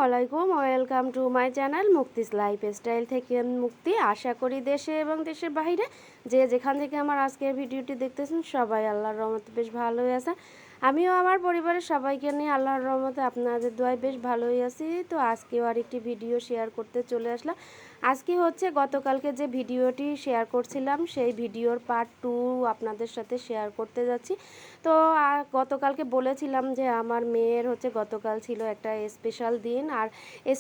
আলাইকুম, welcome to my channel মুক্তিস lifestyle থেকে মুক্তি। আশা করি দেশে এবং দেশের বাইরে যে যেখান থেকে আমার আজকের ভিডিওটি দেখতেছেন সবাই আল্লাহর রহমতে বেশ ভালোই আছে। আমিও আমার পরিবারের সবাইকে নিয়ে আল্লাহর রহমতে আপনাদের দোয়ায় বেশ ভালোই আছি। তো আজকেও আরেকটি ভিডিও শেয়ার করতে চলে আসলাম। আজকে হচ্ছে গতকালকে যে ভিডিওটি শেয়ার করছিলাম সেই ভিডিওর পার্ট 2 আপনাদের সাথে শেয়ার করতে যাচ্ছি। তো গতকালকে বলেছিলাম যে আমার মেয়ের হচ্ছে গতকাল ছিল একটা স্পেশাল দিন, আর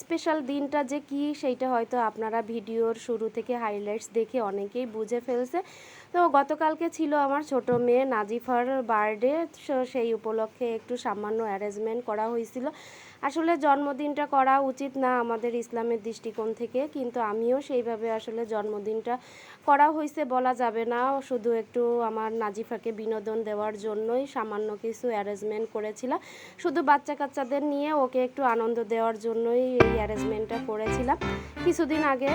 স্পেশাল দিনটা যে কি সেইটা হয়তো আপনারা ভিডিওর শুরু থেকে হাইলাইটস দেখে অনেকেই বুঝে ফেলছে। তো গতকালকে ছিল আমার ছোট মেয়ে নাজিফার বার্থডে। সেই উপলক্ষে একটু সামান্য অ্যারেঞ্জমেন্ট করা হয়েছিল। আসলে জন্মদিনটা করা উচিত না আমাদের ইসলামের দৃষ্টিকোণ থেকে, কিন্তু আমিও সেইভাবে আসলে জন্মদিনটা করা হয়েছে বলা যাবে না। শুধু একটু আমার নাজিফাকে বিনোদন দেওয়ার জন্যই সামান্য কিছু অ্যারেঞ্জমেন্ট করেছিলাম। শুধু বাচ্চা কাচ্চাদের নিয়ে ওকে একটু আনন্দ দেওয়ার জন্যই এই অ্যারেঞ্জমেন্টটা করেছিলাম কিছুদিন আগে।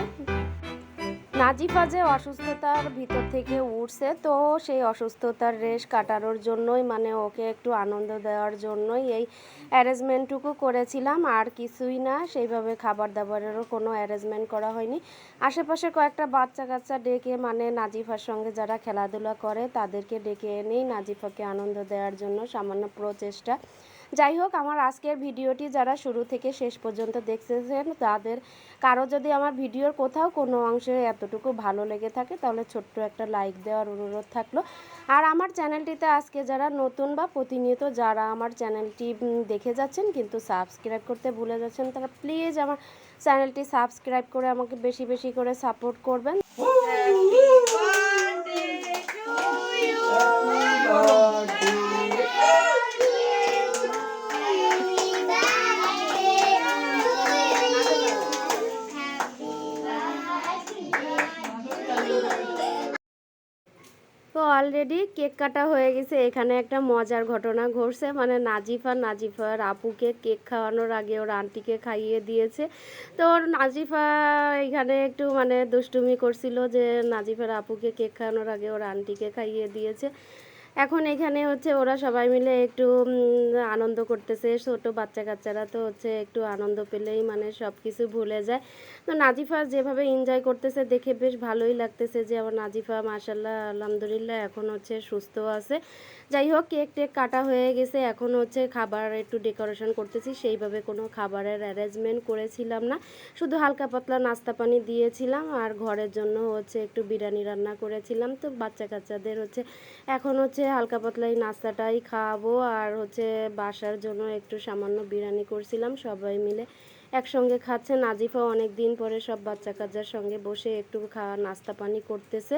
নাজিফা যে অসুস্থতার ভিতর থেকে উঠছে, তো সেই অসুস্থতার রেশ কাটানোর জন্যই মানে ওকে একটু আনন্দ দেওয়ার জন্যই এই অ্যারেঞ্জমেন্টটুকু করেছিলাম, আর কিছুই না। সেইভাবে খাবার দাবারেরও কোনো অ্যারেঞ্জমেন্ট করা হয়নি। আশেপাশে কয়েকটা বাচ্চা কাচ্চা ডেকে মানে নাজিফার সঙ্গে যারা খেলাধুলা করে তাদেরকে ডেকে এনেই নাজিফাকে আনন্দ দেওয়ার জন্য সামান্য প্রচেষ্টা। যাই হোক, আমার আজকের ভিডিওটি যারা শুরু থেকে শেষ পর্যন্ত দেখতেছেন তাদের কারো যদি আমার ভিডিওর কোথাও কোনো অংশে এতটুকু ভালো লেগে থাকে তাহলে ছোট্ট একটা লাইক দেওয়ার অনুরোধ থাকলো। আর আমার চ্যানেলটিতে আজকে যারা নতুন বা প্রতিনিয়ত যারা আমার চ্যানেলটি দেখে যাচ্ছেন কিন্তু সাবস্ক্রাইব করতে ভুলে যাচ্ছেন, তারা প্লিজ আমার চ্যানেলটি সাবস্ক্রাইব করে আমাকে বেশি বেশি করে সাপোর্ট করবেন। তো অলরেডি কেক কাটা হয়ে গেছে। এখানে একটা মজার ঘটনা ঘটছে, মানে নাজিফার আপুকে কেক খাওয়ানোর আগে ওর আন্টিকে খাইয়ে দিয়েছে। তো ওর নাজিফা এখানে একটু মানে দুষ্টুমি করছিল যে নাজিফার আপুকে কেক খাওয়ানোর আগে ওর আন্টিকে খাইয়ে দিয়েছে। এখন এখানে হচ্ছে ওরা সবাই মিলে একটু আনন্দ করতেছে। ছোট বাচ্চা কাচ্চারা তো হচ্ছে একটু আনন্দ পেলেই মানে সব কিছু ভুলে যায়। তো নাজিফা যেভাবে এনজয় করতেছে দেখে বেশ ভালোই লাগতেছে যে আমার নাজিফা মাশাল্লাহ আলহামদুলিল্লাহ এখন হচ্ছে সুস্থ আছে। যাই হোক, কেক টেক কাটা হয়ে গেছে, এখন হচ্ছে খাবার একটু ডেকোরেশন করতেছি। সেইভাবে কোনো খাবারের অ্যারেঞ্জমেন্ট করেছিলাম না, শুধু হালকা পাতলা নাস্তা পানি দিয়েছিলাম আর ঘরের জন্য হচ্ছে একটু বিরিয়ানি রান্না করেছিলাম। তো বাচ্চা কাচ্চাদের হচ্ছে এখন হচ্ছে হালকা পাতলা এই নাস্তাটাই খাওয়াবো, আর হচ্ছে বাসার জন্য একটু সামান্য বিরিয়ানি করছিলাম। সবাই মিলে একসঙ্গে খাচ্ছে। নাজিফা অনেক দিন পরে সব বাচ্চা কাচ্চার সঙ্গে বসে একটু খাওয়া নাস্তা পানি করতেছে।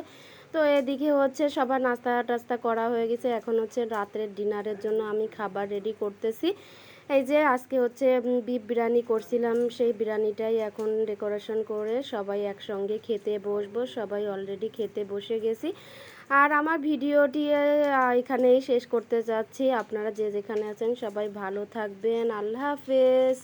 তো এদিকে হচ্ছে সবার নাস্তা টাস্তা করা হয়ে গেছে। এখন হচ্ছে রাত্রের ডিনারের জন্য আমি খাবার রেডি করতেছি। এই যে আজকে হচ্ছে বিফ বিরিয়ানি করছিলাম, সেই বিরিয়ানিটাই এখন ডেকোরেশন করে সবাই একসঙ্গে খেতে বসবো। সবাই অলরেডি খেতে বসে গেছি। আর আমার ভিডিওটি এখানেই শেষ করতে যাচ্ছি। আপনারা যে যেখানে আছেন সবাই ভালো থাকবেন। আল্লাহ হাফেজ।